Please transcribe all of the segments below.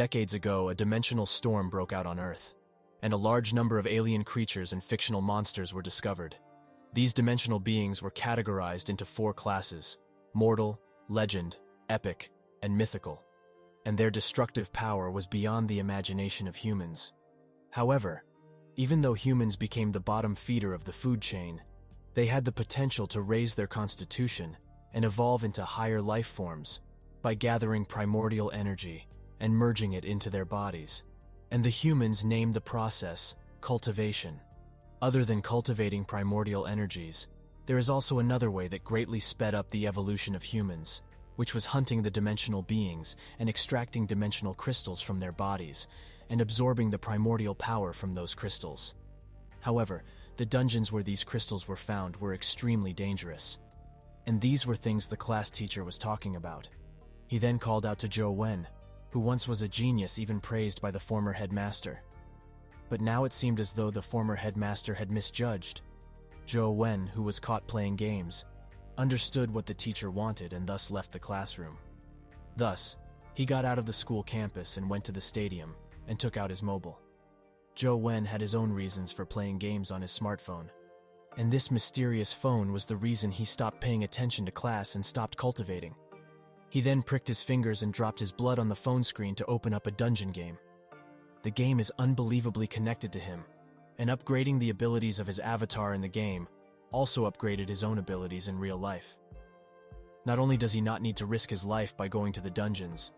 Decades ago, a dimensional storm broke out on Earth, and a large number of alien creatures and fictional monsters were discovered. These dimensional beings were categorized into 4 classes: mortal, legend, epic, and mythical, and their destructive power was beyond the imagination of humans. However, even though humans became the bottom feeder of the food chain, they had the potential to raise their constitution and evolve into higher life forms by gathering primordial energy and merging it into their bodies. And the humans named the process cultivation. Other than cultivating primordial energies, there is also another way that greatly sped up the evolution of humans, which was hunting the dimensional beings and extracting dimensional crystals from their bodies and absorbing the primordial power from those crystals. However, the dungeons where these crystals were found were extremely dangerous. And these were things the class teacher was talking about. He then called out to Zhou Wen, who once was a genius even praised by the former headmaster. But now it seemed as though the former headmaster had misjudged. Zhou Wen, who was caught playing games, understood what the teacher wanted and thus left the classroom. Thus, he got out of the school campus and went to the stadium and took out his mobile. Zhou Wen had his own reasons for playing games on his smartphone, and this mysterious phone was the reason he stopped paying attention to class and stopped cultivating. He then pricked his fingers and dropped his blood on the phone screen to open up a dungeon game. The game is unbelievably connected to him, and upgrading the abilities of his avatar in the game also upgraded his own abilities in real life. Not only does he not need to risk his life by going to the dungeons,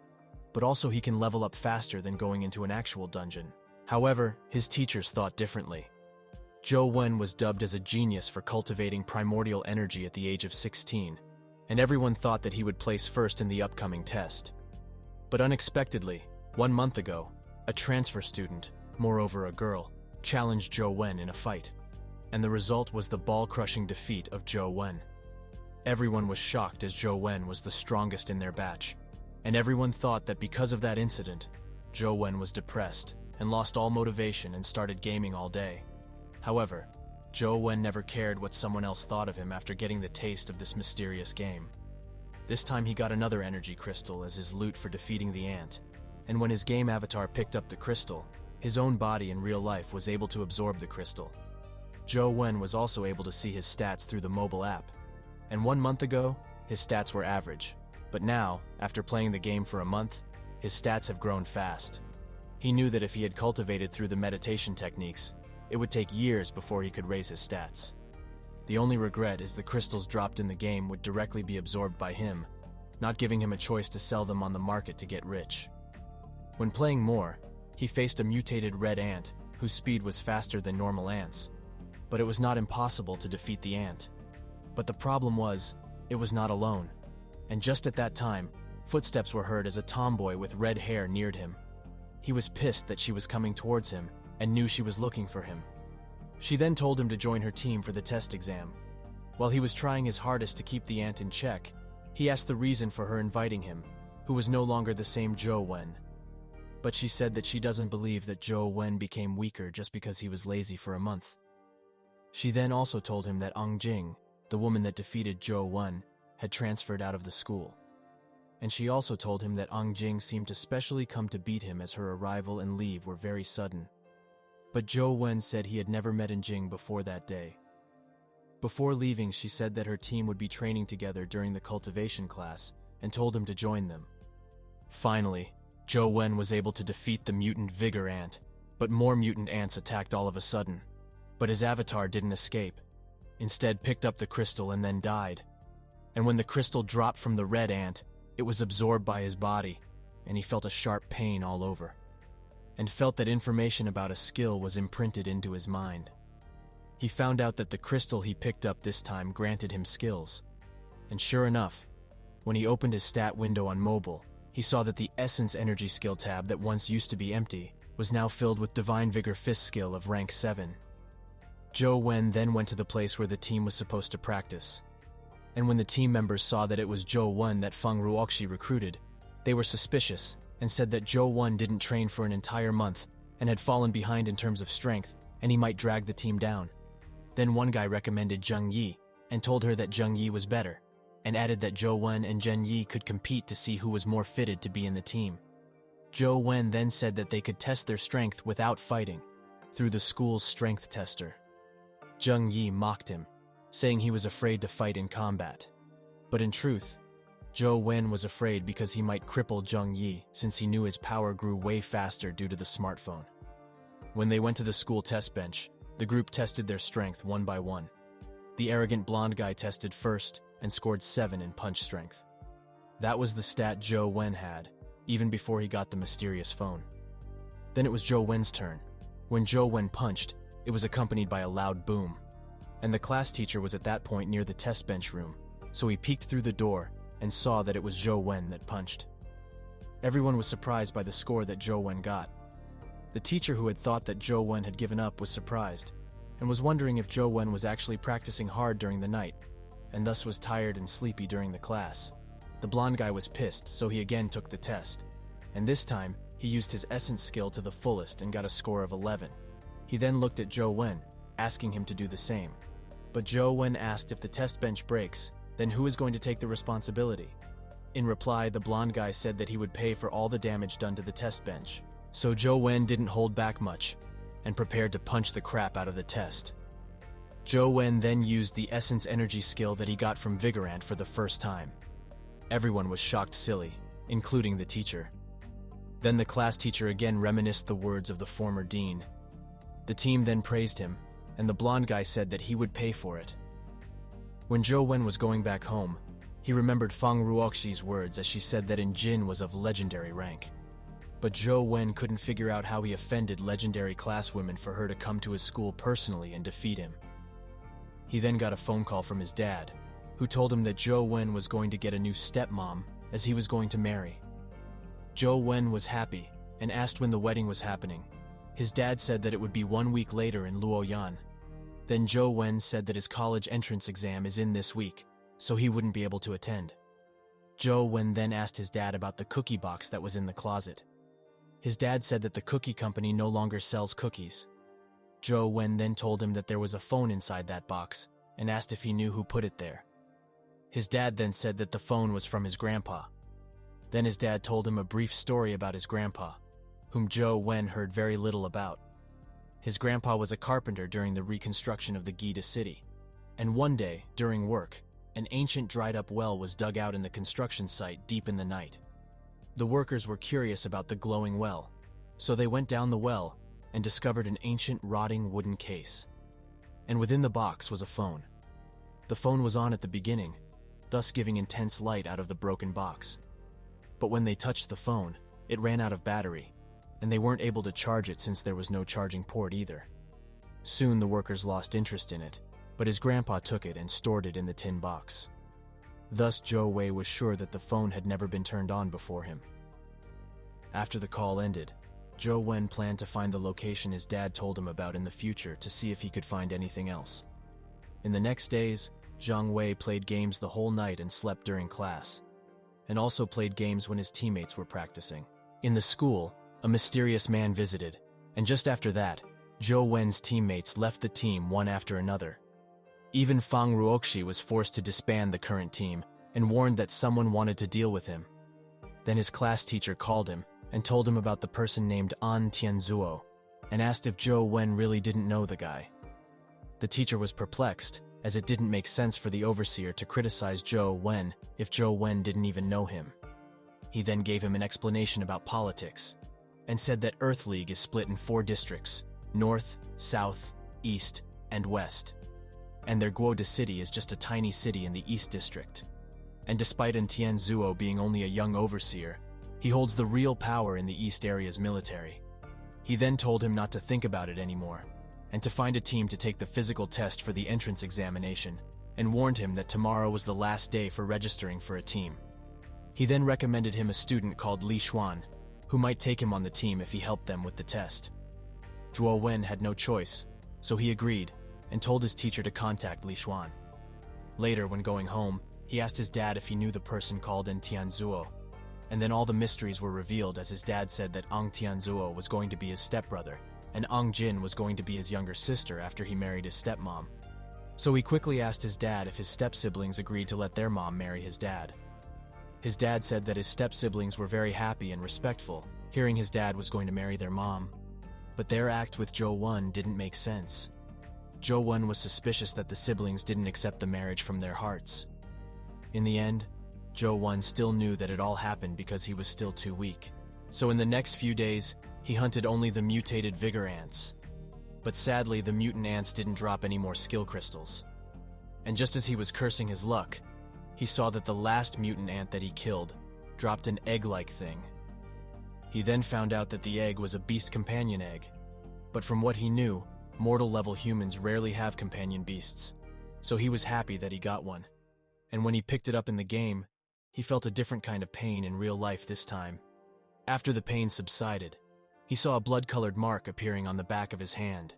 but also he can level up faster than going into an actual dungeon. However, his teachers thought differently. Zhou Wen was dubbed as a genius for cultivating primordial energy at the age of 16, and everyone thought that he would place first in the upcoming test. But unexpectedly, 1 month ago, a transfer student, moreover a girl, challenged Zhou Wen in a fight, and the result was the ball-crushing defeat of Zhou Wen. Everyone was shocked as Zhou Wen was the strongest in their batch, and everyone thought that because of that incident, Zhou Wen was depressed and lost all motivation and started gaming all day. However, Zhou Wen never cared what someone else thought of him after getting the taste of this mysterious game. This time he got another energy crystal as his loot for defeating the ant, and when his game avatar picked up the crystal, his own body in real life was able to absorb the crystal. Zhou Wen was also able to see his stats through the mobile app, and 1 month ago, his stats were average, but now, after playing the game for a month, his stats have grown fast. He knew that if he had cultivated through the meditation techniques, it would take years before he could raise his stats. The only regret is the crystals dropped in the game would directly be absorbed by him, not giving him a choice to sell them on the market to get rich. When playing more, he faced a mutated red ant whose speed was faster than normal ants, but it was not impossible to defeat the ant. But the problem was, it was not alone, and just at that time, footsteps were heard as a tomboy with red hair neared him. He was pissed that she was coming towards him and knew she was looking for him. She then told him to join her team for the test exam. While he was trying his hardest to keep the ant in check, he asked the reason for her inviting him, who was no longer the same Zhou Wen. But she said that she doesn't believe that Zhou Wen became weaker just because he was lazy for a month. She then also told him that Ang Jing, the woman that defeated Zhou Wen, had transferred out of the school. And she also told him that Ang Jing seemed to specially come to beat him as her arrival and leave were very sudden. But Zhou Wen said he had never met Ang Jing before that day. Before leaving, she said that her team would be training together during the cultivation class and told him to join them. Finally, Zhou Wen was able to defeat the mutant Vigor Ant, but more mutant ants attacked all of a sudden. But his avatar didn't escape. Instead, picked up the crystal and then died. And when the crystal dropped from the red ant, it was absorbed by his body, and he felt a sharp pain all over, and felt that information about a skill was imprinted into his mind. He found out that the crystal he picked up this time granted him skills. And sure enough, when he opened his stat window on mobile, he saw that the Essence Energy skill tab that once used to be empty was now filled with Divine Vigor Fist skill of rank 7. Zhou Wen then went to the place where the team was supposed to practice. And when the team members saw that it was Zhou Wen that Feng Ruoxi recruited, they were suspicious and said that Zhou Wen didn't train for an entire month and had fallen behind in terms of strength, and he might drag the team down. Then one guy recommended Zheng Yi and told her that Zheng Yi was better, and added that Zhou Wen and Zheng Yi could compete to see who was more fitted to be in the team. Zhou Wen then said that they could test their strength without fighting, through the school's strength tester. Zheng Yi mocked him, saying he was afraid to fight in combat. But in truth, Zhou Wen was afraid because he might cripple Zheng Yi since he knew his power grew way faster due to the smartphone. When they went to the school test bench, the group tested their strength one by one. The arrogant blonde guy tested first and scored 7 in punch strength. That was the stat Zhou Wen had, even before he got the mysterious phone. Then it was Zhou Wen's turn. When Zhou Wen punched, it was accompanied by a loud boom. And the class teacher was at that point near the test bench room, so he peeked through the door and saw that it was Zhou Wen that punched. Everyone was surprised by the score that Zhou Wen got. The teacher who had thought that Zhou Wen had given up was surprised, and was wondering if Zhou Wen was actually practicing hard during the night, and thus was tired and sleepy during the class. The blonde guy was pissed, so he again took the test, and this time, he used his essence skill to the fullest and got a score of 11. He then looked at Zhou Wen, asking him to do the same. But Zhou Wen asked if the test bench breaks, then who is going to take the responsibility? In reply, the blonde guy said that he would pay for all the damage done to the test bench. So Zhou Wen didn't hold back much, and prepared to punch the crap out of the test. Zhou Wen then used the essence energy skill that he got from Vigorant for the first time. Everyone was shocked silly, including the teacher. Then the class teacher again reminisced the words of the former dean. The team then praised him, and the blonde guy said that he would pay for it. When Zhou Wen was going back home, he remembered Fang Ruoxi's words as she said that In Jin was of legendary rank. But Zhou Wen couldn't figure out how he offended legendary classwomen for her to come to his school personally and defeat him. He then got a phone call from his dad, who told him that Zhou Wen was going to get a new stepmom as he was going to marry. Zhou Wen was happy and asked when the wedding was happening. His dad said that it would be 1 week later in Luoyang. Then Zhou Wen said that his college entrance exam is in this week, so he wouldn't be able to attend. Zhou Wen then asked his dad about the cookie box that was in the closet. His dad said that the cookie company no longer sells cookies. Zhou Wen then told him that there was a phone inside that box and asked if he knew who put it there. His dad then said that the phone was from his grandpa. Then his dad told him a brief story about his grandpa, whom Zhou Wen heard very little about. His grandpa was a carpenter during the reconstruction of the Gida city, and one day, during work, an ancient dried-up well was dug out in the construction site deep in the night. The workers were curious about the glowing well, so they went down the well and discovered an ancient rotting wooden case. And within the box was a phone. The phone was on at the beginning, thus giving intense light out of the broken box. But when they touched the phone, it ran out of battery, and they weren't able to charge it since there was no charging port either. Soon the workers lost interest in it, but his grandpa took it and stored it in the tin box. Thus Zhou Wei was sure that the phone had never been turned on before him. After the call ended, Zhou Wen planned to find the location his dad told him about in the future to see if he could find anything else. In the next days, Zhang Wei played games the whole night and slept during class, and also played games when his teammates were practicing. In the school, a mysterious man visited, and just after that, Zhou Wen's teammates left the team one after another. Even Fang Ruoxi was forced to disband the current team and warned that someone wanted to deal with him. Then his class teacher called him and told him about the person named An Tianzuo and asked if Zhou Wen really didn't know the guy. The teacher was perplexed, as it didn't make sense for the overseer to criticize Zhou Wen if Zhou Wen didn't even know him. He then gave him an explanation about politics and said that Earth League is split in 4 districts: North, South, East, and West. And their Guoda city is just a tiny city in the East District. And despite An Tianzuo being only a young overseer, he holds the real power in the East area's military. He then told him not to think about it anymore, and to find a team to take the physical test for the entrance examination, and warned him that tomorrow was the last day for registering for a team. He then recommended him a student called Li Xuan, who might take him on the team if he helped them with the test. Zhou Wen had no choice, so he agreed, and told his teacher to contact Li Xuan. Later, when going home, he asked his dad if he knew the person called An Tianzuo, and then all the mysteries were revealed as his dad said that An Tianzuo was going to be his stepbrother, and An Jin was going to be his younger sister after he married his stepmom. So he quickly asked his dad if his step-siblings agreed to let their mom marry his dad. His dad said that his step-siblings were very happy and respectful, hearing his dad was going to marry their mom. But their act with Zhou Wen didn't make sense. Zhou Wen was suspicious that the siblings didn't accept the marriage from their hearts. In the end, Zhou Wen still knew that it all happened because he was still too weak. So in the next few days, he hunted only the mutated vigor ants. But sadly, the mutant ants didn't drop any more skill crystals. And just as he was cursing his luck, he saw that the last mutant ant that he killed dropped an egg-like thing. He then found out that the egg was a beast companion egg. But from what he knew, mortal-level humans rarely have companion beasts, so he was happy that he got one. And when he picked it up in the game, he felt a different kind of pain in real life this time. After the pain subsided, he saw a blood-colored mark appearing on the back of his hand.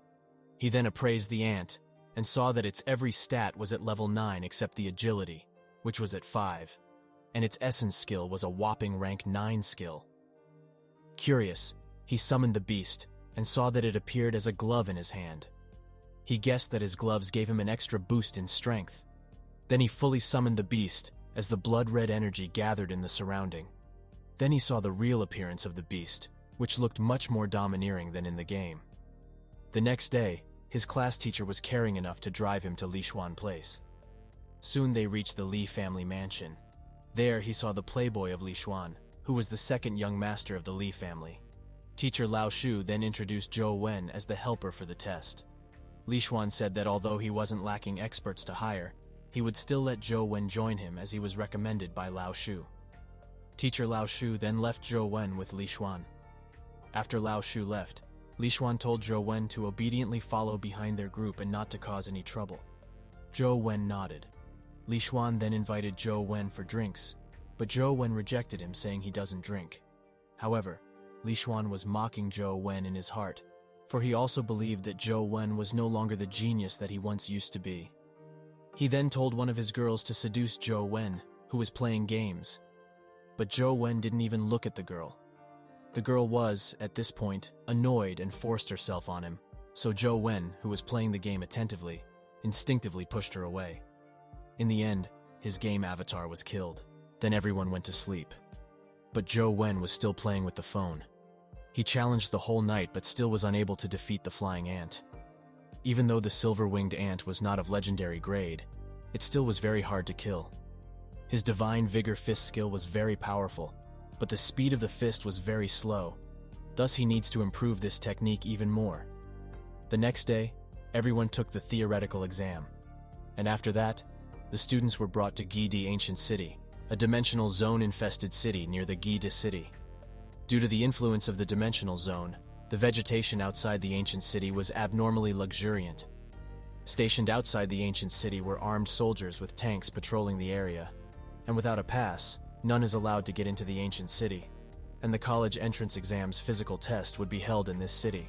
He then appraised the ant and saw that its every stat was at level 9 except the agility, which was at 5, and its essence skill was a whopping rank 9 skill. Curious, he summoned the beast and saw that it appeared as a glove in his hand. He guessed that his gloves gave him an extra boost in strength. Then he fully summoned the beast as the blood-red energy gathered in the surrounding. Then he saw the real appearance of the beast, which looked much more domineering than in the game. The next day, his class teacher was caring enough to drive him to Li Xuan Place. Soon they reached the Li family mansion. There he saw the playboy of Li Xuan, who was the second young master of the Li family. Teacher Lao Shu then introduced Zhou Wen as the helper for the test. Li Xuan said that although he wasn't lacking experts to hire, he would still let Zhou Wen join him as he was recommended by Lao Shu. Teacher Lao Shu then left Zhou Wen with Li Xuan. After Lao Shu left, Li Xuan told Zhou Wen to obediently follow behind their group and not to cause any trouble. Zhou Wen nodded. Li Xuan then invited Zhou Wen for drinks, but Zhou Wen rejected him, saying he doesn't drink. However, Li Xuan was mocking Zhou Wen in his heart, for he also believed that Zhou Wen was no longer the genius that he once used to be. He then told one of his girls to seduce Zhou Wen, who was playing games. But Zhou Wen didn't even look at the girl. The girl was, at this point, annoyed and forced herself on him, so Zhou Wen, who was playing the game attentively, instinctively pushed her away. In the end, his game avatar was killed. Then everyone went to sleep. But Zhou Wen was still playing with the phone. He challenged the whole night but still was unable to defeat the flying ant. Even though the silver-winged ant was not of legendary grade, it still was very hard to kill. His Divine Vigor Fist skill was very powerful, but the speed of the fist was very slow. Thus he needs to improve this technique even more. The next day, everyone took the theoretical exam. And after that, the students were brought to Guidi Ancient City, a dimensional zone-infested city near the Guidi city. Due to the influence of the dimensional zone, the vegetation outside the ancient city was abnormally luxuriant. Stationed outside the ancient city were armed soldiers with tanks patrolling the area, and without a pass, none is allowed to get into the ancient city, and the college entrance exam's physical test would be held in this city.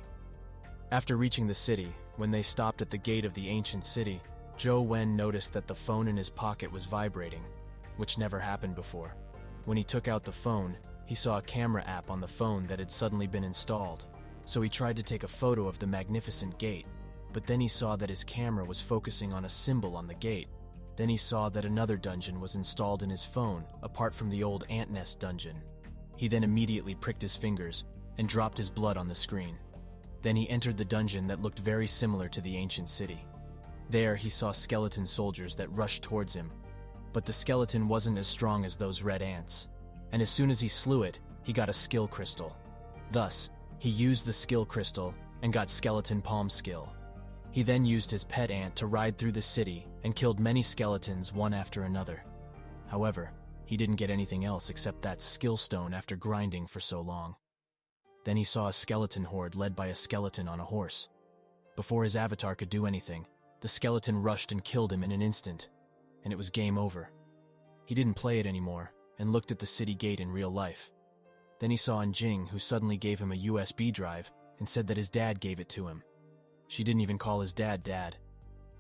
After reaching the city, when they stopped at the gate of the ancient city, Zhou Wen noticed that the phone in his pocket was vibrating, which never happened before. When he took out the phone, he saw a camera app on the phone that had suddenly been installed. So he tried to take a photo of the magnificent gate, but then he saw that his camera was focusing on a symbol on the gate. Then he saw that another dungeon was installed in his phone, apart from the old ant nest dungeon. He then immediately pricked his fingers and dropped his blood on the screen. Then he entered the dungeon that looked very similar to the ancient city. There he saw skeleton soldiers that rushed towards him, but the skeleton wasn't as strong as those red ants, and as soon as he slew it, he got a skill crystal. Thus, he used the skill crystal and got skeleton palm skill. He then used his pet ant to ride through the city and killed many skeletons one after another. However, he didn't get anything else except that skill stone after grinding for so long. Then he saw a skeleton horde led by a skeleton on a horse. Before his avatar could do anything, the skeleton rushed and killed him in an instant, and it was game over. He didn't play it anymore and looked at the city gate in real life. Then he saw Jing, who suddenly gave him a USB drive and said that his dad gave it to him. She didn't even call his dad Dad.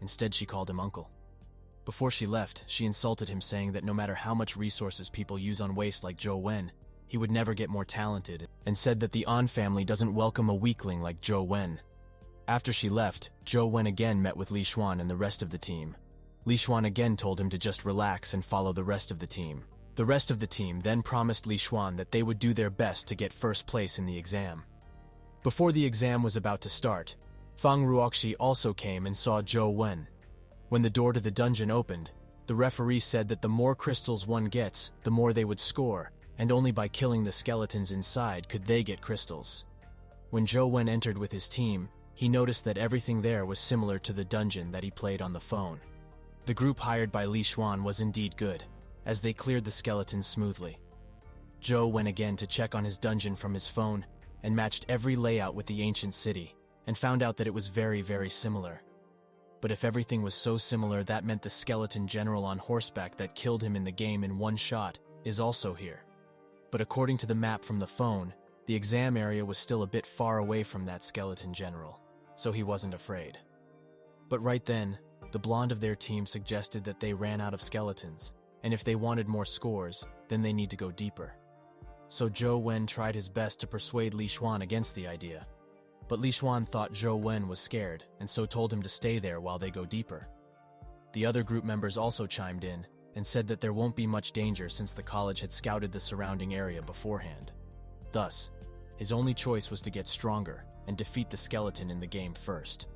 Instead, she called him Uncle. Before she left, she insulted him, saying that no matter how much resources people use on waste like Zhou Wen, he would never get more talented, and said that the An family doesn't welcome a weakling like Zhou Wen. After she left, Zhou Wen again met with Li Xuan and the rest of the team. Li Xuan again told him to just relax and follow the rest of the team. The rest of the team then promised Li Xuan that they would do their best to get first place in the exam. Before the exam was about to start, Fang Ruoxi also came and saw Zhou Wen. When the door to the dungeon opened, the referee said that the more crystals one gets, the more they would score, and only by killing the skeletons inside could they get crystals. When Zhou Wen entered with his team, he noticed that everything there was similar to the dungeon that he played on the phone. The group hired by Li Xuan was indeed good, as they cleared the skeletons smoothly. Zhou went again to check on his dungeon from his phone and matched every layout with the ancient city, and found out that it was very, very similar. But if everything was so similar, that meant the skeleton general on horseback that killed him in the game in one shot is also here. But according to the map from the phone, the exam area was still a bit far away from that skeleton general, so he wasn't afraid. But right then, the blonde of their team suggested that they ran out of skeletons, and if they wanted more scores, then they need to go deeper. So Zhou Wen tried his best to persuade Li Xuan against the idea. But Li Xuan thought Zhou Wen was scared, and so told him to stay there while they go deeper. The other group members also chimed in, and said that there won't be much danger since the college had scouted the surrounding area beforehand. Thus, his only choice was to get stronger and defeat the skeleton in the game first.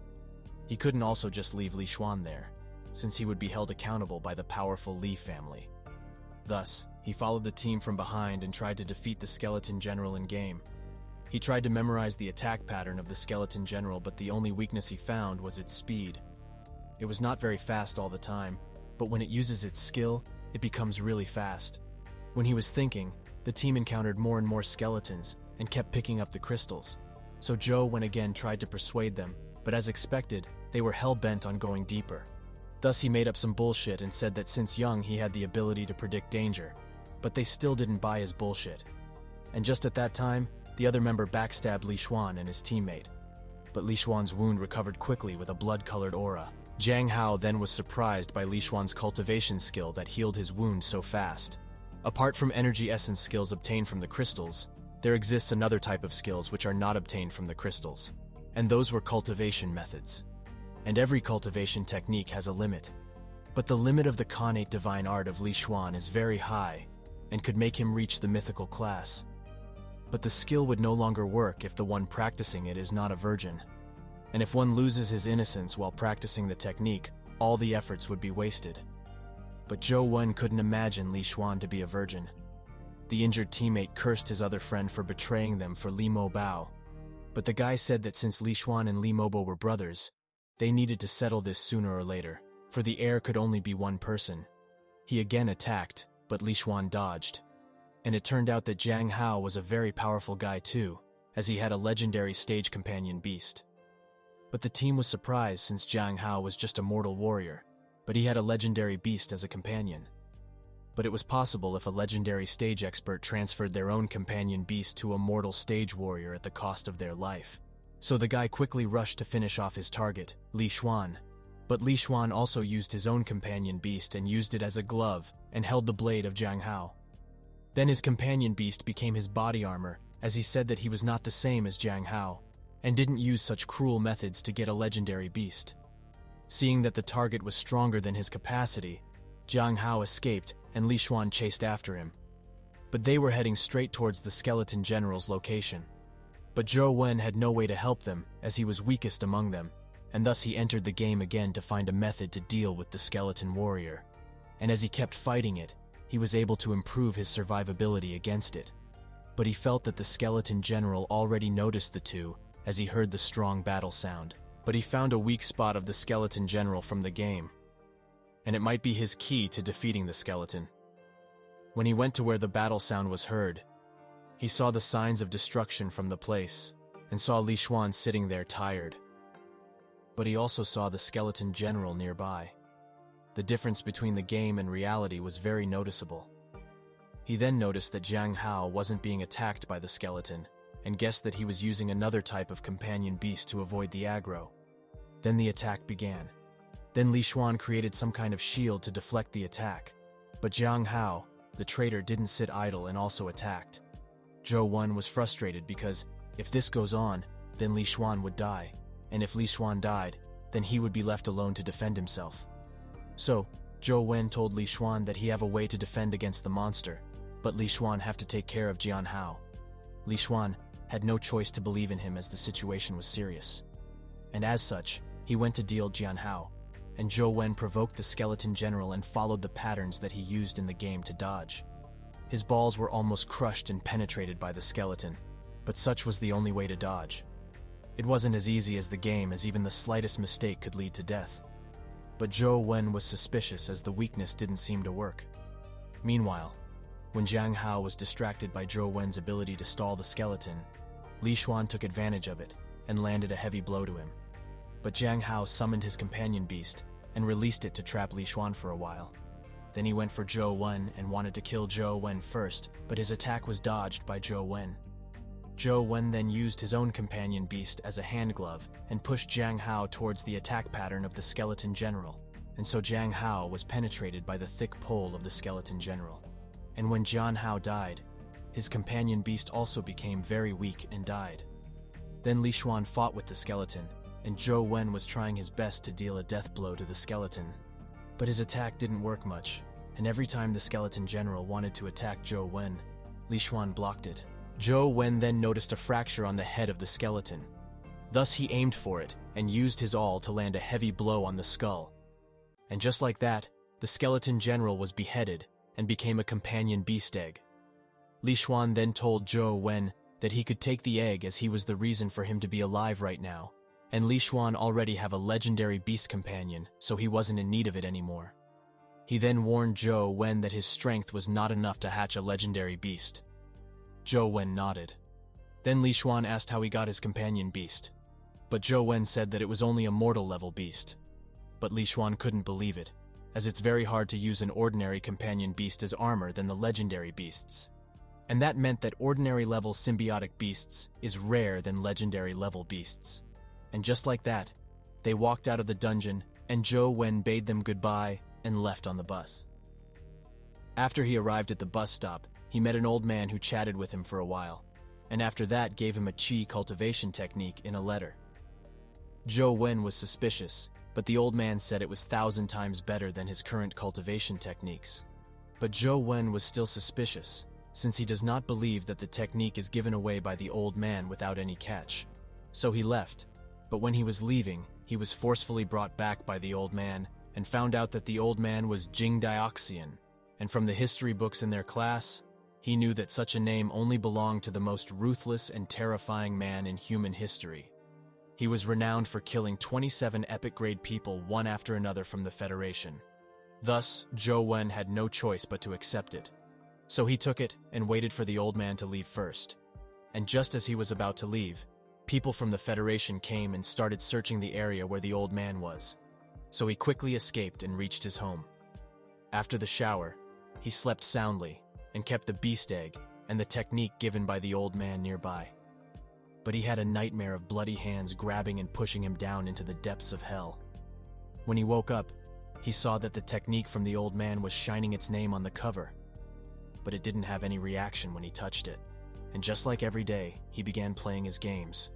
He couldn't also just leave Li Xuan there, since he would be held accountable by the powerful Li family. Thus, he followed the team from behind and tried to defeat the skeleton general in game. He tried to memorize the attack pattern of the skeleton general, but the only weakness he found was its speed. It was not very fast all the time, but when it uses its skill, it becomes really fast. When he was thinking, the team encountered more and more skeletons and kept picking up the crystals. So Zhou Wen again tried to persuade them, but as expected, they were hell-bent on going deeper. Thus he made up some bullshit and said that since young he had the ability to predict danger, but they still didn't buy his bullshit. And just at that time, the other member backstabbed Li Xuan and his teammate. But Li Xuan's wound recovered quickly with a blood-colored aura. Jiang Hao then was surprised by Li Xuan's cultivation skill that healed his wound so fast. Apart from energy essence skills obtained from the crystals, there exists another type of skills which are not obtained from the crystals, and those were cultivation methods. And every cultivation technique has a limit. But the limit of the Khanate divine art of Li Xuan is very high, and could make him reach the mythical class. But the skill would no longer work if the one practicing it is not a virgin. And if one loses his innocence while practicing the technique, all the efforts would be wasted. But Zhou Wen couldn't imagine Li Xuan to be a virgin. The injured teammate cursed his other friend for betraying them for Li Mo Bao. But the guy said that since Li Xuan and Li Mobo were brothers, they needed to settle this sooner or later, for the heir could only be one person. He again attacked, but Li Xuan dodged. And it turned out that Jiang Hao was a very powerful guy too, as he had a legendary stage companion beast. But the team was surprised since Jiang Hao was just a mortal warrior, but he had a legendary beast as a companion. But it was possible if a legendary stage expert transferred their own companion beast to a mortal stage warrior at the cost of their life. So the guy quickly rushed to finish off his target, Li Xuan. But Li Xuan also used his own companion beast and used it as a glove and held the blade of Jiang Hao. Then his companion beast became his body armor, as he said that he was not the same as Jiang Hao, and didn't use such cruel methods to get a legendary beast. Seeing that the target was stronger than his capacity, Jiang Hao escaped and Li Xuan chased after him. But they were heading straight towards the skeleton general's location. But Zhou Wen had no way to help them, as he was weakest among them, and thus he entered the game again to find a method to deal with the skeleton warrior. And as he kept fighting it, he was able to improve his survivability against it. But he felt that the skeleton general already noticed the two as he heard the strong battle sound. But he found a weak spot of the skeleton general from the game, and it might be his key to defeating the skeleton. When he went to where the battle sound was heard, he saw the signs of destruction from the place, and saw Li Xuan sitting there tired. But he also saw the skeleton general nearby. The difference between the game and reality was very noticeable. He then noticed that Jiang Hao wasn't being attacked by the skeleton, and guessed that he was using another type of companion beast to avoid the aggro. Then the attack began. Then Li Xuan created some kind of shield to deflect the attack, but Jiang Hao, the traitor, didn't sit idle and also attacked. Zhou Wen was frustrated because, if this goes on, then Li Xuan would die, and if Li Xuan died, then he would be left alone to defend himself. So, Zhou Wen told Li Xuan that he have a way to defend against the monster, but Li Xuan have to take care of Jian Hao. Li Xuan had no choice to believe in him as the situation was serious. And as such, he went to deal Jian Hao, and Zhou Wen provoked the skeleton general and followed the patterns that he used in the game to dodge. His balls were almost crushed and penetrated by the skeleton, but such was the only way to dodge. It wasn't as easy as the game, as even the slightest mistake could lead to death. But Zhou Wen was suspicious as the weakness didn't seem to work. Meanwhile, when Jiang Hao was distracted by Zhou Wen's ability to stall the skeleton, Li Xuan took advantage of it and landed a heavy blow to him. But Jiang Hao summoned his companion beast and released it to trap Li Xuan for a while. Then he went for Zhou Wen and wanted to kill Zhou Wen first, but his attack was dodged by Zhou Wen. Zhou Wen then used his own companion beast as a hand glove and pushed Jiang Hao towards the attack pattern of the skeleton general, and so Jiang Hao was penetrated by the thick pole of the skeleton general. And when Jian Hao died, his companion beast also became very weak and died. Then Li Xuan fought with the skeleton, and Zhou Wen was trying his best to deal a death blow to the skeleton. But his attack didn't work much, and every time the skeleton general wanted to attack Zhou Wen, Li Xuan blocked it. Zhou Wen then noticed a fracture on the head of the skeleton. Thus he aimed for it and used his awl to land a heavy blow on the skull. And just like that, the skeleton general was beheaded and became a companion beast egg. Li Xuan then told Zhou Wen that he could take the egg as he was the reason for him to be alive right now, and Li Xuan already have a legendary beast companion, so he wasn't in need of it anymore. He then warned Zhou Wen that his strength was not enough to hatch a legendary beast. Zhou Wen nodded. Then Li Xuan asked how he got his companion beast, but Zhou Wen said that it was only a mortal level beast. But Li Xuan couldn't believe it, as it's very hard to use an ordinary companion beast as armor than the legendary beasts. And that meant that ordinary level symbiotic beasts is rare than legendary level beasts. And just like that, they walked out of the dungeon and Zhou Wen bade them goodbye and left on the bus. After he arrived at the bus stop, he met an old man who chatted with him for a while, and after that gave him a qi cultivation technique in a letter. Zhou Wen was suspicious, but the old man said it was 1,000 times better than his current cultivation techniques. But Zhou Wen was still suspicious, since he does not believe that the technique is given away by the old man without any catch. So he left, but when he was leaving, he was forcefully brought back by the old man and found out that the old man was Jing Dioxian, and from the history books in their class, he knew that such a name only belonged to the most ruthless and terrifying man in human history. He was renowned for killing 27 epic-grade people one after another from the Federation. Thus, Zhou Wen had no choice but to accept it. So he took it and waited for the old man to leave first. And just as he was about to leave, people from the Federation came and started searching the area where the old man was. So he quickly escaped and reached his home. After the shower, he slept soundly and kept the beast egg and the technique given by the old man nearby. But he had a nightmare of bloody hands grabbing and pushing him down into the depths of hell. When he woke up, he saw that the technique from the old man was shining its name on the cover. But it didn't have any reaction when he touched it. And just like every day, he began playing his games.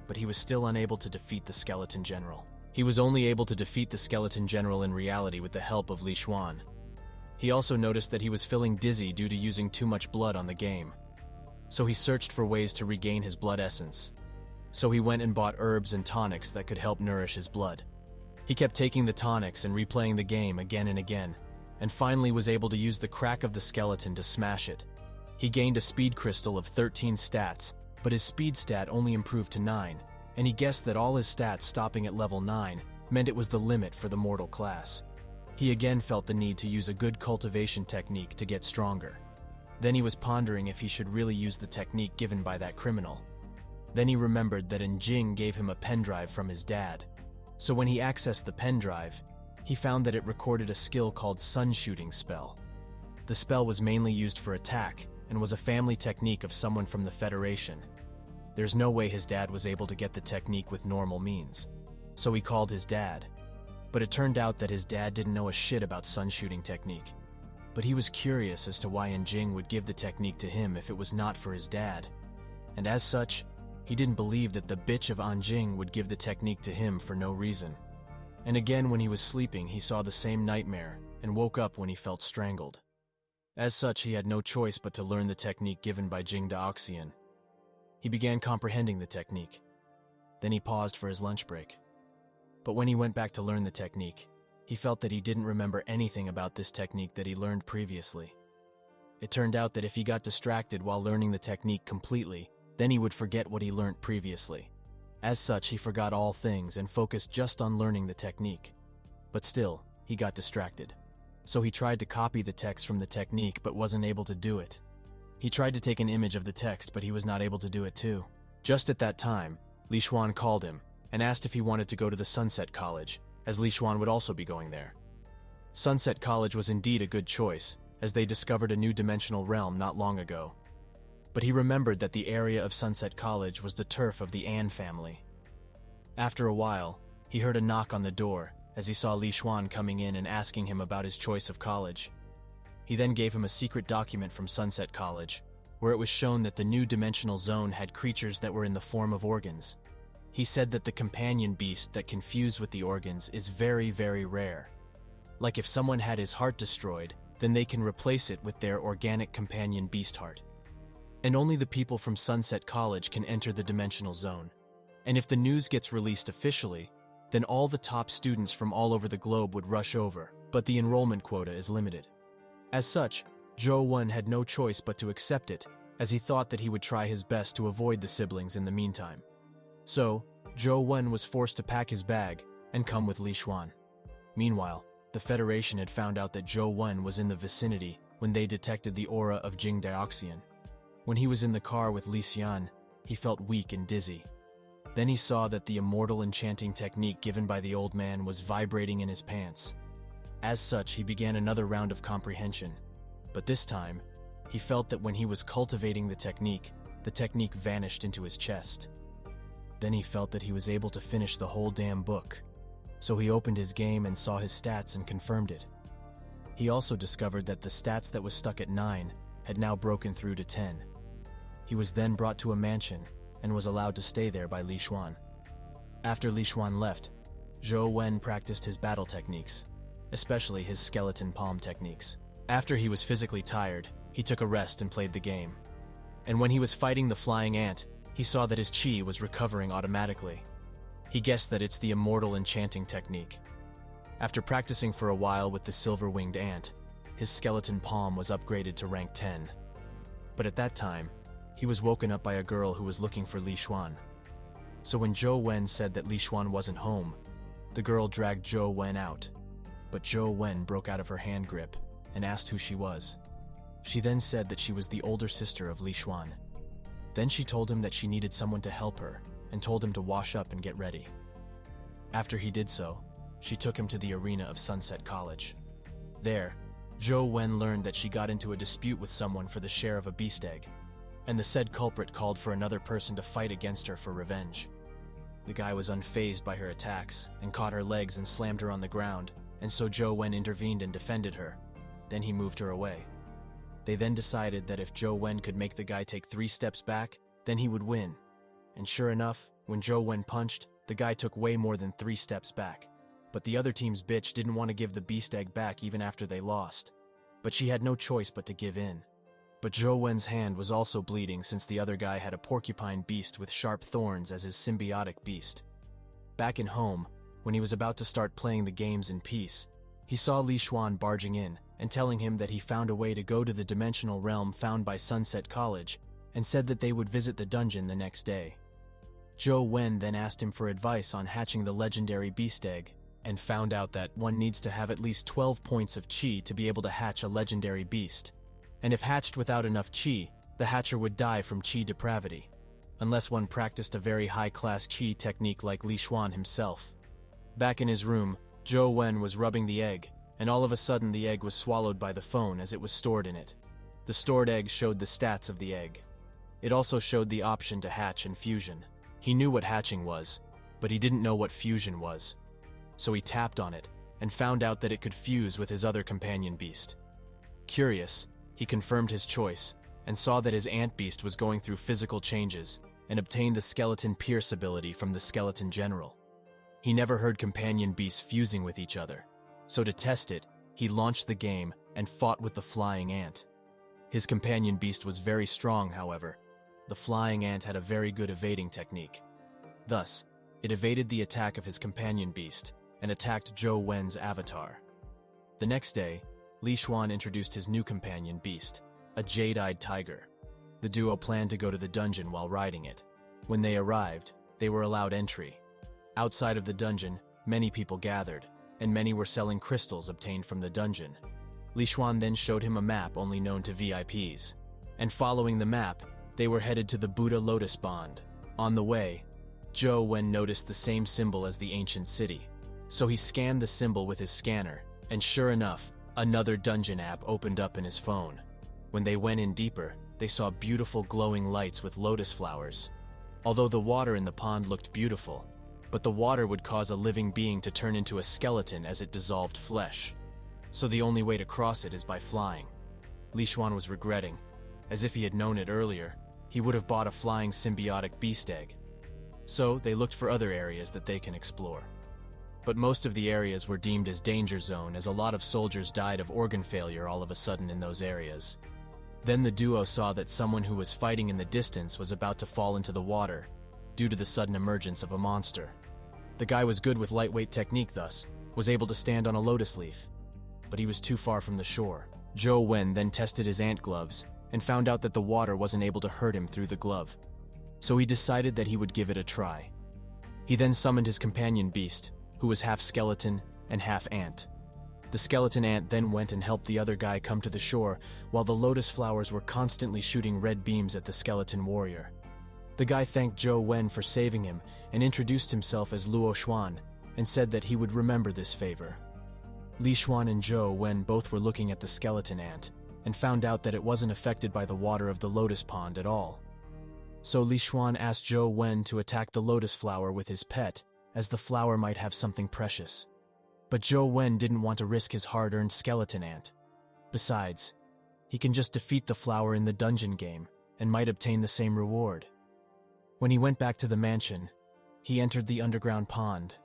But he was still unable to defeat the skeleton general. He was only able to defeat the skeleton general in reality with the help of Li Xuan. He also noticed that he was feeling dizzy due to using too much blood on the game. So he searched for ways to regain his blood essence. So he went and bought herbs and tonics that could help nourish his blood. He kept taking the tonics and replaying the game again and again, and finally was able to use the crack of the skeleton to smash it. He gained a speed crystal of 13 stats, but his speed stat only improved to 9, and he guessed that all his stats stopping at level 9 meant it was the limit for the mortal class. He again felt the need to use a good cultivation technique to get stronger. Then he was pondering if he should really use the technique given by that criminal. Then he remembered that Jing gave him a pen drive from his dad. So when he accessed the pen drive, he found that it recorded a skill called Sun Shooting Spell. The spell was mainly used for attack and was a family technique of someone from the Federation. There's no way his dad was able to get the technique with normal means. So he called his dad. But it turned out that his dad didn't know a shit about sun shooting technique. But he was curious as to why Jing would give the technique to him if it was not for his dad. And as such, he didn't believe that the bitch of Anjing would give the technique to him for no reason. And again when he was sleeping he saw the same nightmare, and woke up when he felt strangled. As such, he had no choice but to learn the technique given by Jing Daoxian. He began comprehending the technique. Then he paused for his lunch break. But when he went back to learn the technique, he felt that he didn't remember anything about this technique that he learned previously. It turned out that if he got distracted while learning the technique completely, then he would forget what he learned previously. As such, he forgot all things and focused just on learning the technique. But still, he got distracted. So he tried to copy the text from the technique but wasn't able to do it. He tried to take an image of the text, but he was not able to do it too. Just at that time, Li Xuan called him and asked if he wanted to go to the Sunset College, as Li Xuan would also be going there. Sunset College was indeed a good choice, as they discovered a new dimensional realm not long ago. But he remembered that the area of Sunset College was the turf of the An family. After a while, he heard a knock on the door as he saw Li Xuan coming in and asking him about his choice of college. He then gave him a secret document from Sunset College, where it was shown that the new dimensional zone had creatures that were in the form of organs. He said that the companion beast that can fuse with the organs is very, very rare. Like if someone had his heart destroyed, then they can replace it with their organic companion beast heart. And only the people from Sunset College can enter the dimensional zone. And if the news gets released officially, then all the top students from all over the globe would rush over, but the enrollment quota is limited. As such, Zhou Wen had no choice but to accept it, as he thought that he would try his best to avoid the siblings in the meantime. So, Zhou Wen was forced to pack his bag and come with Li Xuan. Meanwhile, the Federation had found out that Zhou Wen was in the vicinity when they detected the aura of Jing Daoxian. When he was in the car with Li Xian, he felt weak and dizzy. Then he saw that the immortal enchanting technique given by the old man was vibrating in his pants. As such, he began another round of comprehension. But this time, he felt that when he was cultivating the technique vanished into his chest. Then he felt that he was able to finish the whole damn book. So he opened his game and saw his stats and confirmed it. He also discovered that the stats that was stuck at 9 had now broken through to 10. He was then brought to a mansion and was allowed to stay there by Li Xuan. After Li Xuan left, Zhou Wen practiced his battle techniques, especially his skeleton palm techniques. After he was physically tired, he took a rest and played the game. And when he was fighting the flying ant, he saw that his chi was recovering automatically. He guessed that it's the immortal enchanting technique. After practicing for a while with the silver-winged ant, his skeleton palm was upgraded to rank 10. But at that time, he was woken up by a girl who was looking for Li Xuan. So when Zhou Wen said that Li Xuan wasn't home, the girl dragged Zhou Wen out. But Zhou Wen broke out of her hand grip and asked who she was. She then said that she was the older sister of Li Xuan. Then she told him that she needed someone to help her and told him to wash up and get ready. After he did so, she took him to the arena of Sunset College. There, Zhou Wen learned that she got into a dispute with someone for the share of a beast egg, and the said culprit called for another person to fight against her for revenge. The guy was unfazed by her attacks and caught her legs and slammed her on the ground, and so Zhou Wen intervened and defended her. Then he moved her away. They then decided that if Zhou Wen could make the guy take 3 steps back, then he would win. And sure enough, when Zhou Wen punched, the guy took way more than 3 steps back. But the other team's bitch didn't want to give the beast egg back even after they lost. But she had no choice but to give in. But Zhou Wen's hand was also bleeding since the other guy had a porcupine beast with sharp thorns as his symbiotic beast. Back in home, when he was about to start playing the games in peace, he saw Li Xuan barging in and telling him that he found a way to go to the dimensional realm found by Sunset College and said that they would visit the dungeon the next day. Zhou Wen then asked him for advice on hatching the legendary beast egg and found out that one needs to have at least 12 points of chi to be able to hatch a legendary beast. And if hatched without enough chi, the hatcher would die from chi depravity, unless one practiced a very high-class chi technique like Li Xuan himself. Back in his room, Zhou Wen was rubbing the egg, and all of a sudden the egg was swallowed by the phone as it was stored in it. The stored egg showed the stats of the egg. It also showed the option to hatch and fusion. He knew what hatching was, but he didn't know what fusion was. So he tapped on it, and found out that it could fuse with his other companion beast. Curious, he confirmed his choice, and saw that his ant beast was going through physical changes, and obtained the skeleton pierce ability from the skeleton general. He never heard companion beasts fusing with each other, so to test it, he launched the game and fought with the flying ant. His companion beast was very strong, however. The flying ant had a very good evading technique. Thus, it evaded the attack of his companion beast and attacked Zhou Wen's avatar. The next day, Li Xuan introduced his new companion beast, a jade-eyed tiger. The duo planned to go to the dungeon while riding it. When they arrived, they were allowed entry. Outside of the dungeon, many people gathered, and many were selling crystals obtained from the dungeon. Li Xuan then showed him a map only known to VIPs. And following the map, they were headed to the Buddha Lotus Pond. On the way, Zhou Wen noticed the same symbol as the ancient city. So he scanned the symbol with his scanner, and sure enough, another dungeon app opened up in his phone. When they went in deeper, they saw beautiful glowing lights with lotus flowers. Although the water in the pond looked beautiful, but the water would cause a living being to turn into a skeleton as it dissolved flesh. So the only way to cross it is by flying. Li Xuan was regretting. As if he had known it earlier, he would have bought a flying symbiotic beast egg. So they looked for other areas that they can explore. But most of the areas were deemed as danger zone, as a lot of soldiers died of organ failure all of a sudden in those areas. Then the duo saw that someone who was fighting in the distance was about to fall into the water due to the sudden emergence of a monster. The guy was good with lightweight technique, thus was able to stand on a lotus leaf, but he was too far from the shore. Zhou Wen then tested his ant gloves and found out that the water wasn't able to hurt him through the glove. So he decided that he would give it a try. He then summoned his companion beast, who was half skeleton and half ant. The skeleton ant then went and helped the other guy come to the shore, while the lotus flowers were constantly shooting red beams at the skeleton warrior. The guy thanked Zhou Wen for saving him and introduced himself as Luo Xuan and said that he would remember this favor. Li Xuan and Zhou Wen both were looking at the skeleton ant and found out that it wasn't affected by the water of the lotus pond at all. So Li Xuan asked Zhou Wen to attack the lotus flower with his pet, as the flower might have something precious. But Zhou Wen didn't want to risk his hard-earned skeleton ant. Besides, he can just defeat the flower in the dungeon game and might obtain the same reward. When he went back to the mansion, he entered the underground pond,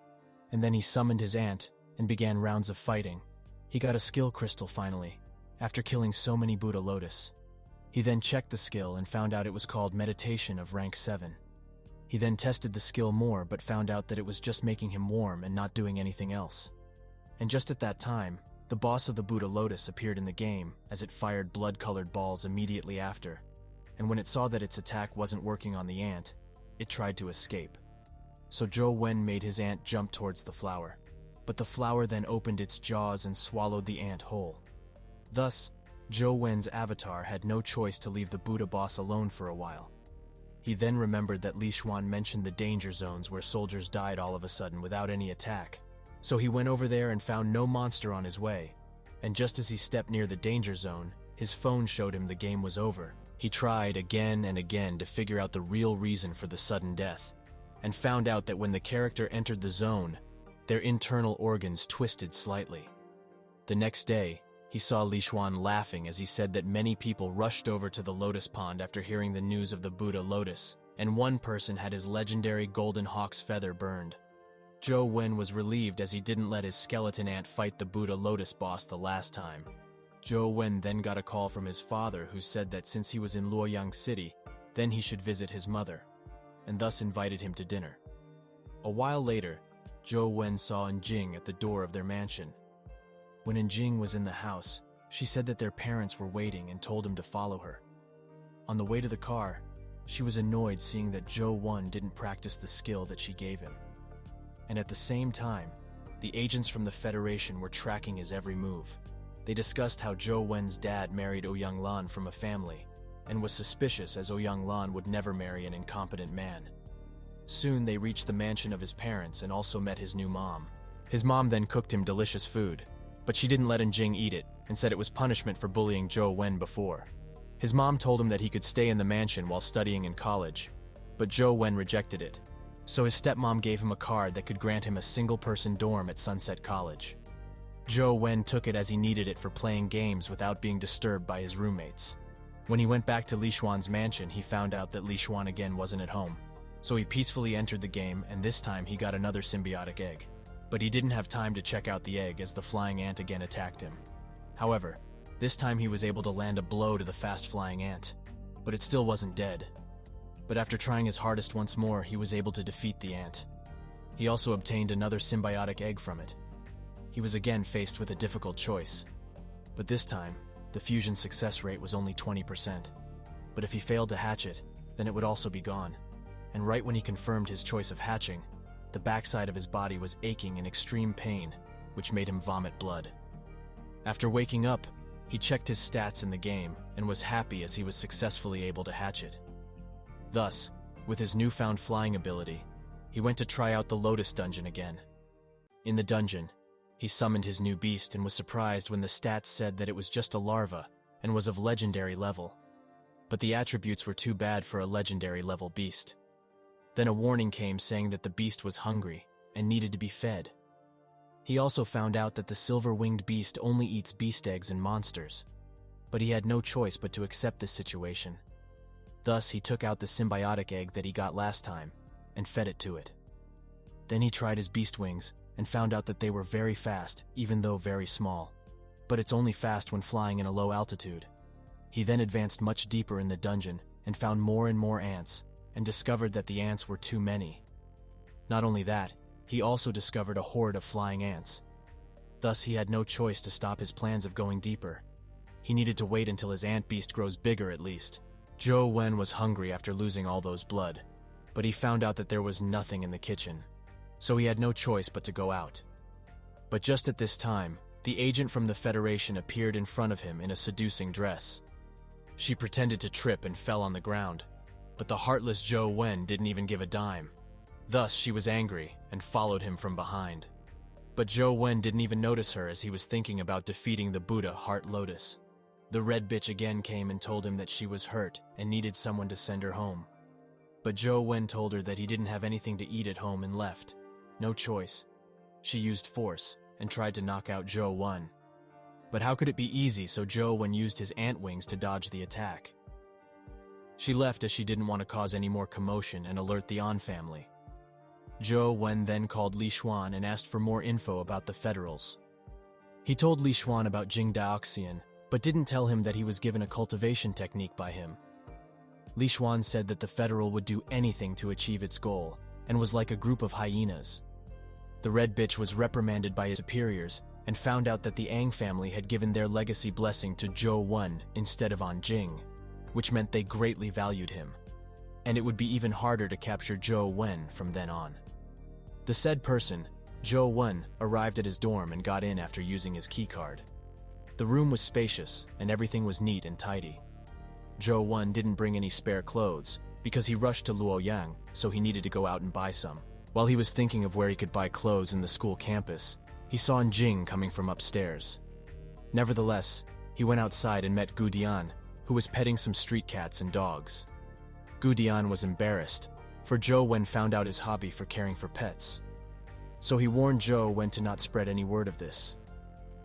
and then he summoned his ant and began rounds of fighting. He got a skill crystal finally, after killing so many Buddha Lotus. He then checked the skill and found out it was called Meditation of rank 7. He then tested the skill more but found out that it was just making him warm and not doing anything else. And just at that time, the boss of the Buddha Lotus appeared in the game as it fired blood-colored balls immediately after. And when it saw that its attack wasn't working on the ant, it tried to escape. So Zhou Wen made his ant jump towards the flower. But the flower then opened its jaws and swallowed the ant whole. Thus, Zhou Wen's avatar had no choice to leave the Buddha boss alone for a while. He then remembered that Li Xuan mentioned the danger zones where soldiers died all of a sudden without any attack. So he went over there and found no monster on his way. And just as he stepped near the danger zone, his phone showed him the game was over. He tried again and again to figure out the real reason for the sudden death, and found out that when the character entered the zone, their internal organs twisted slightly. The next day, he saw Li Xuan laughing as he said that many people rushed over to the lotus pond after hearing the news of the Buddha Lotus, and one person had his legendary golden hawk's feather burned. Zhou Wen was relieved as he didn't let his skeleton ant fight the Buddha Lotus boss the last time. Zhou Wen then got a call from his father who said that since he was in Luoyang City, then he should visit his mother, and thus invited him to dinner. A while later, Zhou Wen saw Njing at the door of their mansion. When Njing was in the house, she said that their parents were waiting and told him to follow her. On the way to the car, she was annoyed seeing that Zhou Wen didn't practice the skill that she gave him. And at the same time, the agents from the Federation were tracking his every move. They discussed how Zhou Wen's dad married Ouyang Lan from a family, and was suspicious as Ouyang Lan would never marry an incompetent man. Soon they reached the mansion of his parents and also met his new mom. His mom then cooked him delicious food, but she didn't let Njing eat it and said it was punishment for bullying Zhou Wen before. His mom told him that he could stay in the mansion while studying in college, but Zhou Wen rejected it. So his stepmom gave him a card that could grant him a single-person dorm at Sunset College. Zhou Wen took it as he needed it for playing games without being disturbed by his roommates. When he went back to Li Xuan's mansion, he found out that Li Xuan again wasn't at home. So he peacefully entered the game, and this time he got another symbiotic egg. But he didn't have time to check out the egg as the flying ant again attacked him. However, this time he was able to land a blow to the fast-flying ant, but it still wasn't dead. But after trying his hardest once more, he was able to defeat the ant. He also obtained another symbiotic egg from it. He was again faced with a difficult choice, but this time, the fusion success rate was only 20%. But if he failed to hatch it, then it would also be gone. And right when he confirmed his choice of hatching, the backside of his body was aching in extreme pain, which made him vomit blood. After waking up, he checked his stats in the game and was happy as he was successfully able to hatch it. Thus, with his newfound flying ability, he went to try out the Lotus Dungeon again. In the dungeon, he summoned his new beast and was surprised when the stats said that it was just a larva and was of legendary level. But the attributes were too bad for a legendary level beast. Then a warning came saying that the beast was hungry and needed to be fed. He also found out that the silver-winged beast only eats beast eggs and monsters, but he had no choice but to accept this situation. Thus, he took out the symbiotic egg that he got last time and fed it to it. Then he tried his beast wings and found out that they were very fast, even though very small. But it's only fast when flying in a low altitude. He then advanced much deeper in the dungeon and found more and more ants, and discovered that the ants were too many. Not only that, he also discovered a horde of flying ants. Thus, he had no choice to stop his plans of going deeper. He needed to wait until his ant beast grows bigger at least. Zhou Wen was hungry after losing all those blood, but he found out that there was nothing in the kitchen, so he had no choice but to go out. But just at this time, the agent from the Federation appeared in front of him in a seducing dress. She pretended to trip and fell on the ground, but the heartless Zhou Wen didn't even give a dime. Thus, she was angry and followed him from behind. But Zhou Wen didn't even notice her as he was thinking about defeating the Buddha Heart Lotus. The red bitch again came and told him that she was hurt and needed someone to send her home. But Zhou Wen told her that he didn't have anything to eat at home and left. No choice. She used force and tried to knock out Zhou Wen. But how could it be easy, so Zhou Wen used his ant wings to dodge the attack. She left as she didn't want to cause any more commotion and alert the An family. Zhou Wen then called Li Xuan and asked for more info about the Federals. He told Li Xuan about Jing Daoxian, but didn't tell him that he was given a cultivation technique by him. Li Xuan said that the Federal would do anything to achieve its goal, and was like a group of hyenas. The red bitch was reprimanded by his superiors, and found out that the Ang family had given their legacy blessing to Zhou Wen instead of An Jing, which meant they greatly valued him, and it would be even harder to capture Zhou Wen from then on. The said person, Zhou Wen, arrived at his dorm and got in after using his keycard. The room was spacious, and everything was neat and tidy. Zhou Wen didn't bring any spare clothes, because he rushed to Luoyang, so he needed to go out and buy some. While he was thinking of where he could buy clothes in the school campus, he saw An Jing coming from upstairs. Nevertheless, he went outside and met Gu Dian, who was petting some street cats and dogs. Gu Dian was embarrassed, for Zhou Wen found out his hobby for caring for pets. So he warned Zhou Wen to not spread any word of this.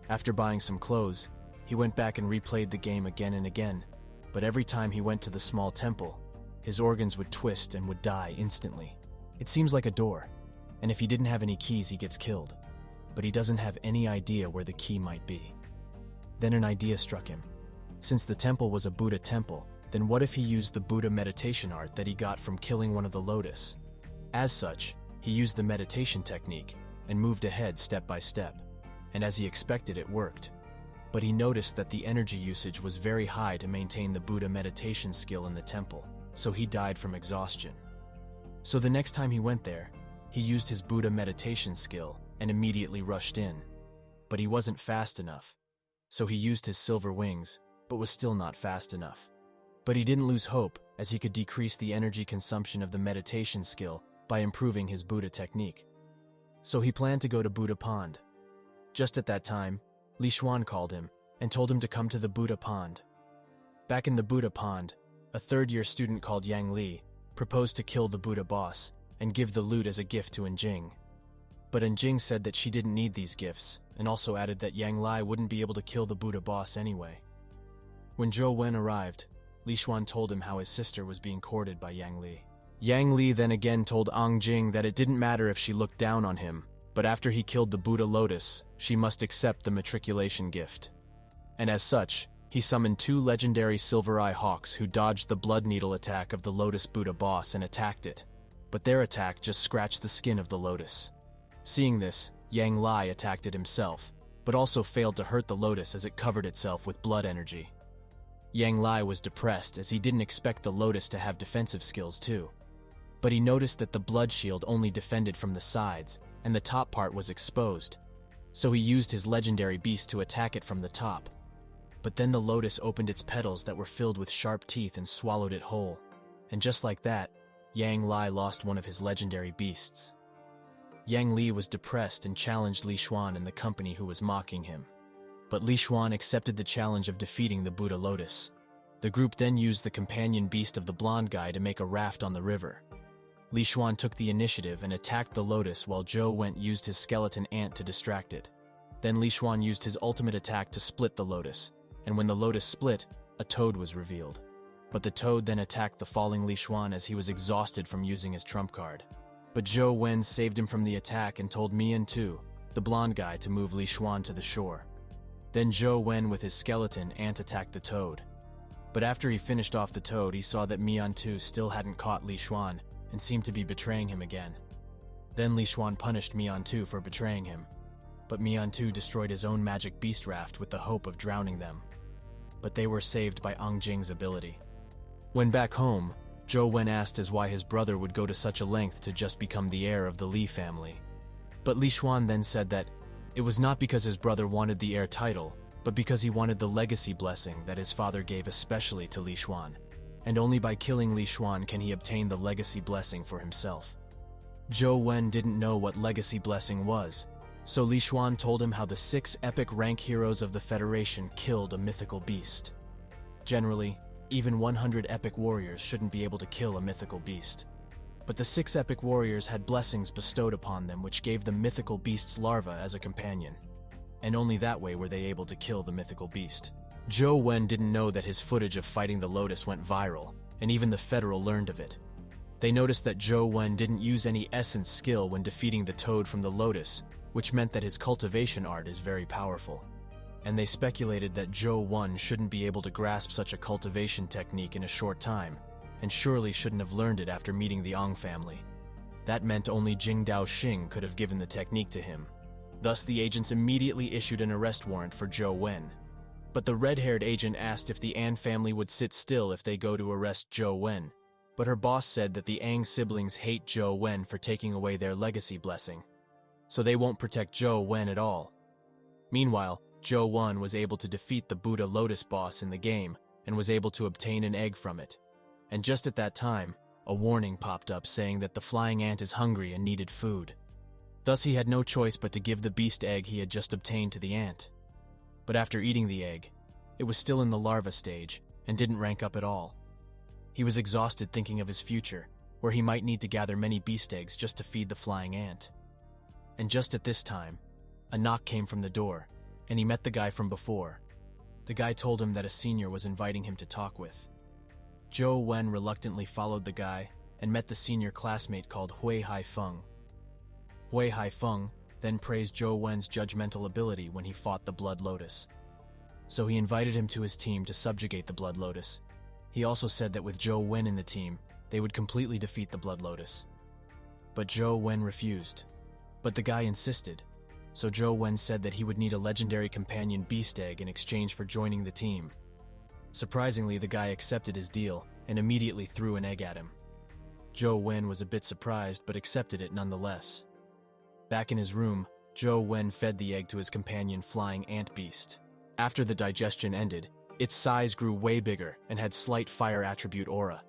After buying some clothes, he went back and replayed the game again and again, but every time he went to the small temple, his organs would twist and would die instantly. It seems like a door, and if he didn't have any keys he gets killed, but he doesn't have any idea where the key might be. Then an idea struck him. Since the temple was a Buddha temple, then what if he used the Buddha meditation art that he got from killing one of the lotus? As such, he used the meditation technique and moved ahead step by step, and as he expected, it worked. But he noticed that the energy usage was very high to maintain the Buddha meditation skill in the temple, so he died from exhaustion. So the next time he went there, he used his Buddha meditation skill and immediately rushed in. But he wasn't fast enough, so he used his silver wings, but was still not fast enough. But he didn't lose hope, as he could decrease the energy consumption of the meditation skill by improving his Buddha technique. So he planned to go to Buddha Pond. Just at that time, Li Xuan called him and told him to come to the Buddha Pond. Back in the Buddha Pond, a third-year student called Yang Li proposed to kill the Buddha boss and give the loot as a gift to An Jing. But An Jing said that she didn't need these gifts, and also added that Yang Li wouldn't be able to kill the Buddha boss anyway. When Zhou Wen arrived, Li Xuan told him how his sister was being courted by Yang Li. Yang Li then again told An Jing that it didn't matter if she looked down on him, But after he killed the Buddha Lotus, she must accept the matriculation gift. And as such, he summoned 2 legendary Silver Eye Hawks who dodged the Blood Needle attack of the Lotus Buddha boss and attacked it. But their attack just scratched the skin of the Lotus. Seeing this, Yang Lai attacked it himself, but also failed to hurt the Lotus as it covered itself with blood energy. Yang Lai was depressed as he didn't expect the Lotus to have defensive skills too. But he noticed that the blood shield only defended from the sides, and the top part was exposed. So he used his legendary beast to attack it from the top. But then the Lotus opened its petals that were filled with sharp teeth and swallowed it whole. And just like that, Yang Lai lost one of his legendary beasts. Yang Li was depressed and challenged Li Xuan and the company who was mocking him. But Li Xuan accepted the challenge of defeating the Buddha Lotus. The group then used the companion beast of the blonde guy to make a raft on the river. Li Xuan took the initiative and attacked the Lotus while Zhou Wen used his skeleton ant to distract it. Then Li Xuan used his ultimate attack to split the Lotus, and when the Lotus split, a toad was revealed. But the toad then attacked the falling Li Xuan as he was exhausted from using his trump card. But Zhou Wen saved him from the attack and told Mian Tu, the blonde guy, to move Li Xuan to the shore. Then Zhou Wen with his skeleton ant attacked the toad. But after he finished off the toad, he saw that Mian Tu still hadn't caught Li Xuan and seemed to be betraying him again. Then Li Xuan punished Mian Tu for betraying him. But Mian Tu destroyed his own magic beast raft with the hope of drowning them. But they were saved by Ang Jing's ability. When back home, Zhou Wen asked as why his brother would go to such a length to just become the heir of the Li family. But Li Xuan then said that it was not because his brother wanted the heir title, but because he wanted the legacy blessing that his father gave especially to Li Xuan. And only by killing Li Xuan can he obtain the legacy blessing for himself. Zhou Wen didn't know what legacy blessing was, so Li Xuan told him how the 6 epic rank heroes of the Federation killed a mythical beast. Generally, even 100 epic warriors shouldn't be able to kill a mythical beast. But the 6 epic warriors had blessings bestowed upon them which gave the mythical beast's larva as a companion. And only that way were they able to kill the mythical beast. Zhou Wen didn't know that his footage of fighting the Lotus went viral, and even the Federal learned of it. They noticed that Zhou Wen didn't use any essence skill when defeating the toad from the Lotus, which meant that his cultivation art is very powerful. And they speculated that Zhou Wen shouldn't be able to grasp such a cultivation technique in a short time, and surely shouldn't have learned it after meeting the Ang family. That meant only Jing Dao Xing could have given the technique to him. Thus the agents immediately issued an arrest warrant for Zhou Wen. But the red-haired agent asked if the An family would sit still if they go to arrest Zhou Wen. But her boss said that the Ang siblings hate Zhou Wen for taking away their legacy blessing, so they won't protect Zhou Wen at all. Meanwhile, Zhou Wen was able to defeat the Buddha Lotus boss in the game and was able to obtain an egg from it. And just at that time, a warning popped up saying that the flying ant is hungry and needed food. Thus he had no choice but to give the beast egg he had just obtained to the ant. But after eating the egg, it was still in the larva stage and didn't rank up at all. He was exhausted thinking of his future, where he might need to gather many beast eggs just to feed the flying ant. And just at this time, a knock came from the door, and he met the guy from before. The guy told him that a senior was inviting him to talk with. Zhou Wen reluctantly followed the guy and met the senior classmate called Hui Haifeng. Hui Haifeng then praised Zhou Wen's judgmental ability when he fought the Blood Lotus. So he invited him to his team to subjugate the Blood Lotus. He also said that with Zhou Wen in the team, they would completely defeat the Blood Lotus. But Zhou Wen refused. But the guy insisted, so Zhou Wen said that he would need a legendary companion beast egg in exchange for joining the team. Surprisingly, the guy accepted his deal and immediately threw an egg at him. Zhou Wen was a bit surprised but accepted it nonetheless. Back in his room, Zhou Wen fed the egg to his companion flying ant beast. After the digestion ended, its size grew way bigger and had slight fire attribute aura.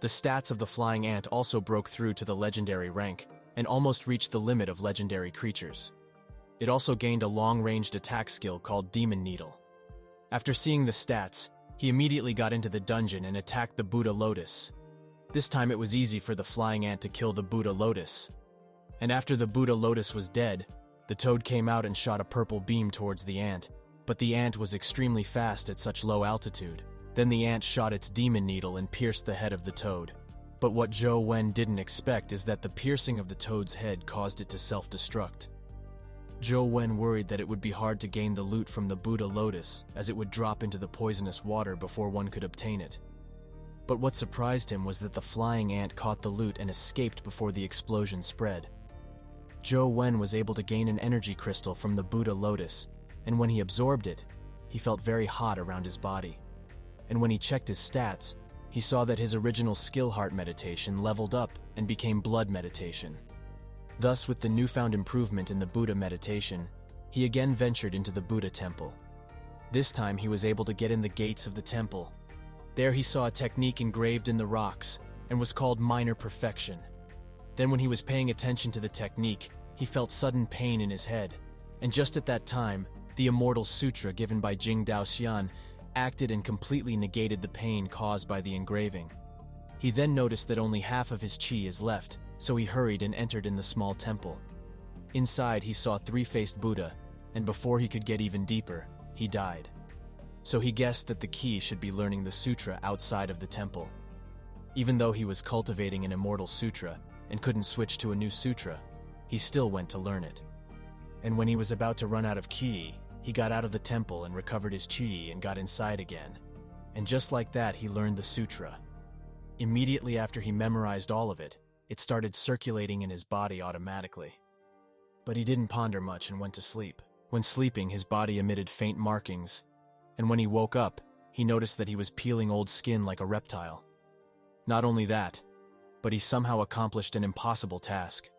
The stats of the flying ant also broke through to the legendary rank and almost reached the limit of legendary creatures. It also gained a long-ranged attack skill called Demon Needle. After seeing the stats, he immediately got into the dungeon and attacked the Buddha Lotus. This time it was easy for the flying ant to kill the Buddha Lotus. And after the Buddha Lotus was dead, the toad came out and shot a purple beam towards the ant, but the ant was extremely fast at such low altitude. Then the ant shot its demon needle and pierced the head of the toad. But what Zhou Wen didn't expect is that the piercing of the toad's head caused it to self-destruct. Zhou Wen worried that it would be hard to gain the loot from the Buddha lotus, as it would drop into the poisonous water before one could obtain it. But what surprised him was that the flying ant caught the loot and escaped before the explosion spread. Zhou Wen was able to gain an energy crystal from the Buddha lotus, and when he absorbed it, he felt very hot around his body. And when he checked his stats, he saw that his original skill heart meditation leveled up and became blood meditation. Thus, with the newfound improvement in the Buddha meditation, he again ventured into the Buddha temple. This time he was able to get in the gates of the temple. There he saw a technique engraved in the rocks and was called minor perfection. Then when he was paying attention to the technique, he felt sudden pain in his head. And just at that time, the Immortal Sutra given by Jing Daoxian acted and completely negated the pain caused by the engraving. He then noticed that only half of his qi is left, so he hurried and entered in the small temple. Inside he saw three-faced Buddha, and before he could get even deeper, he died. So he guessed that the key should be learning the sutra outside of the temple. Even though he was cultivating an Immortal Sutra and couldn't switch to a new sutra, he still went to learn it. And when he was about to run out of qi, he got out of the temple and recovered his qi and got inside again. And just like that, he learned the sutra. Immediately after he memorized all of it, it started circulating in his body automatically. But he didn't ponder much and went to sleep. When sleeping, his body emitted faint markings, and when he woke up, he noticed that he was peeling old skin like a reptile. Not only that, but he somehow accomplished an impossible task,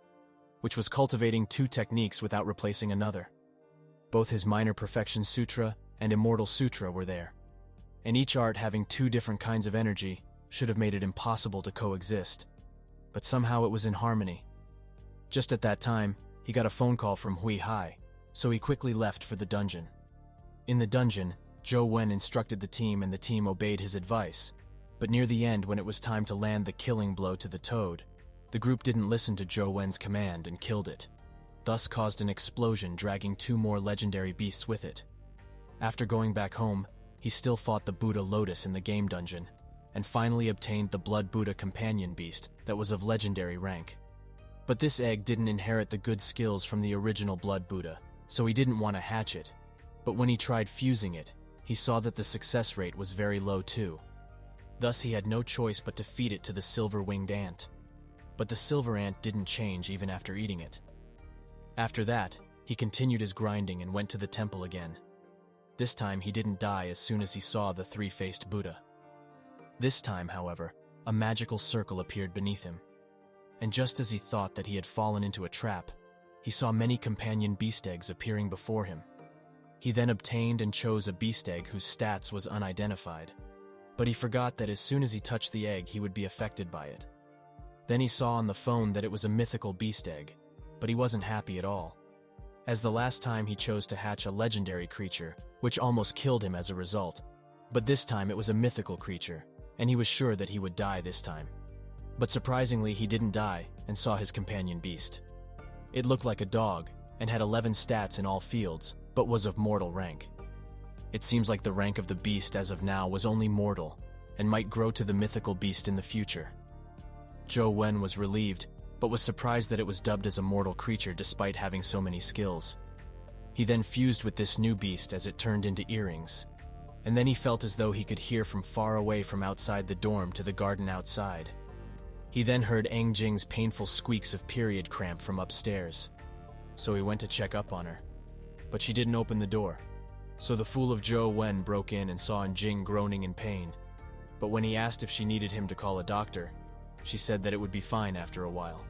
which was cultivating two techniques without replacing another. Both his Minor Perfection Sutra and Immortal Sutra were there, and each art having two different kinds of energy should have made it impossible to coexist, but somehow it was in harmony. Just at that time, he got a phone call from Hui Hai, so he quickly left for the dungeon. In the dungeon, Zhou Wen instructed the team and the team obeyed his advice, but near the end when it was time to land the killing blow to the toad, the group didn't listen to Zhou Wen's command and killed it, thus caused an explosion dragging two more legendary beasts with it. After going back home, he still fought the Buddha Lotus in the game dungeon, and finally obtained the Blood Buddha companion beast that was of legendary rank. But this egg didn't inherit the good skills from the original Blood Buddha, so he didn't want to hatch it. But when he tried fusing it, he saw that the success rate was very low too. Thus he had no choice but to feed it to the silver-winged ant. But the silver ant didn't change even after eating it. After that, he continued his grinding and went to the temple again. This time he didn't die as soon as he saw the three-faced Buddha. This time, however, a magical circle appeared beneath him. And just as he thought that he had fallen into a trap, he saw many companion beast eggs appearing before him. He then obtained and chose a beast egg whose stats was unidentified. But he forgot that as soon as he touched the egg, he would be affected by it. Then he saw on the phone that it was a mythical beast egg, but he wasn't happy at all, as the last time he chose to hatch a legendary creature, which almost killed him as a result. But this time it was a mythical creature, and he was sure that he would die this time. But surprisingly, he didn't die and saw his companion beast. It looked like a dog and had 11 stats in all fields, but was of mortal rank. It seems like the rank of the beast as of now was only mortal and might grow to the mythical beast in the future. Zhou Wen was relieved, but was surprised that it was dubbed as a mortal creature despite having so many skills. He then fused with this new beast as it turned into earrings, and then he felt as though he could hear from far away from outside the dorm to the garden outside. He then heard Ang Jing's painful squeaks of period cramp from upstairs, so he went to check up on her. But she didn't open the door, so the fool of Zhou Wen broke in and saw Ang Jing groaning in pain. But when he asked if she needed him to call a doctor, she said that it would be fine after a while.